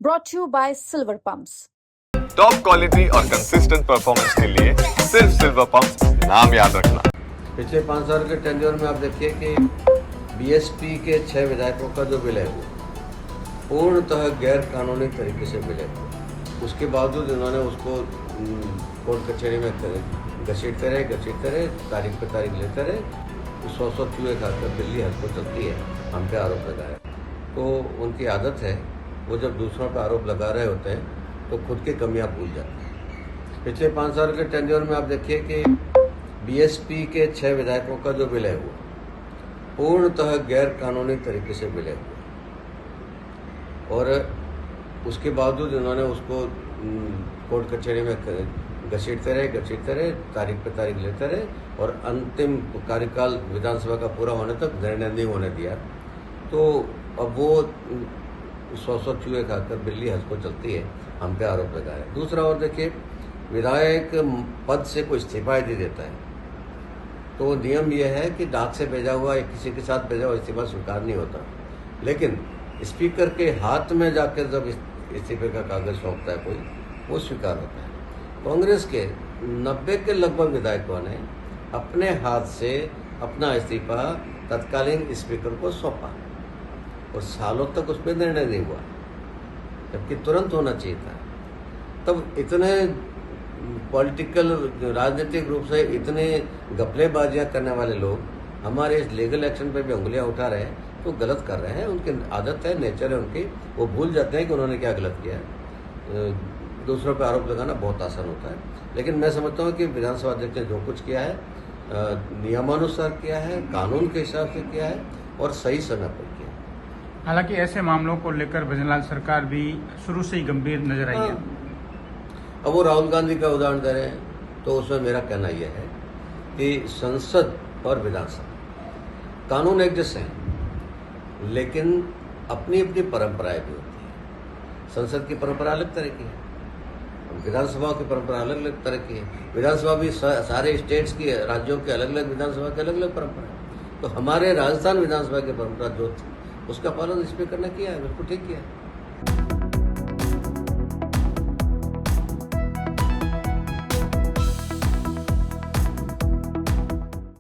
brought to you by Silver Pumps. Top quality और consistent performance के लिए सिर्फ सिल्वर पंप्स नाम याद रखना। पिछले 5 साल के टेन्योर में आप देखिए कि बीएसपी के 6 विधायकों का जो बिल है वो पूर्णतः गैर कानूनी तरीके से बिल है। उसके बावजूद इन्होंने उसको कोर्ट कचहरी में घसीटते रहे, तारीख पे तारीख लेते रहे। 100 चूहे खाकर दिल्ली हद को चलती है, हम पे आरोप लगाया। तो उनकी आदत है, वो जब दूसरों पर आरोप लगा रहे होते हैं तो खुद की कमियां भूल जाते हैं। पिछले 5 साल के टेन्योर में आप देखिए कि बीएसपी के 6 विधायकों का जो बिल है वो पूर्णतः गैर कानूनी तरीके से बिल है और उसके बावजूद इन्होंने उसको कोर्ट कचहरी में घसीटते रहे, तारीख पे तारीख लेते रहे और अंतिम कार्यकाल विधानसभा का पूरा होने तक निर्णय नहीं होने दिया। तो अब वो 100 चूहे खाकर बिल्ली हंस को चलती है, हम पे आरोप लगा है। दूसरा और देखिए, विधायक पद से कोई इस्तीफा यदि देता है तो नियम यह है कि डाक से भेजा हुआ या किसी के साथ भेजा हुआ इस्तीफा स्वीकार नहीं होता, लेकिन स्पीकर के हाथ में जाकर जब इस्तीफे का कागज सौंपता है कोई, वो स्वीकार होता है। कांग्रेस के 90 के लगभग विधायकों ने अपने हाथ से अपना इस्तीफा तत्कालीन स्पीकर को सौंपा और सालों तक उस पर निर्णय नहीं हुआ, जबकि तुरंत होना चाहिए था। तब इतने पॉलिटिकल राजनीतिक रूप से इतने घपलेबाजियां करने वाले लोग हमारे इस लीगल एक्शन पे भी उंगलियां उठा रहे हैं तो गलत कर रहे हैं। उनकी आदत है, नेचर है उनकी, वो भूल जाते हैं कि उन्होंने क्या गलत किया है। दूसरों पर आरोप लगाना बहुत आसान होता है, लेकिन मैं समझता हूँ कि विधानसभा अध्यक्ष ने जो कुछ किया है नियमानुसार किया है, कानून के हिसाब से किया है और सही समय पर किया है। हालांकि ऐसे मामलों को लेकर भजनलाल सरकार भी शुरू से ही गंभीर नजर आई है। अब वो राहुल गांधी का उदाहरण दे रहे हैं, तो उसमें मेरा कहना यह है कि संसद और विधानसभा कानून एक जैसे हैं, लेकिन अपनी अपनी परंपराएं भी होती है। संसद की परंपरा अलग तरह की है, विधानसभा की परंपरा अलग अलग तरह की है। विधानसभा भी सारे स्टेट्स की, राज्यों के अलग अलग विधानसभा की अलग अलग परंपरा है। तो हमारे राजस्थान विधानसभा की परंपरा जो थी उसका पालन स्पीकर ने किया है, बिल्कुल ठीक किया है।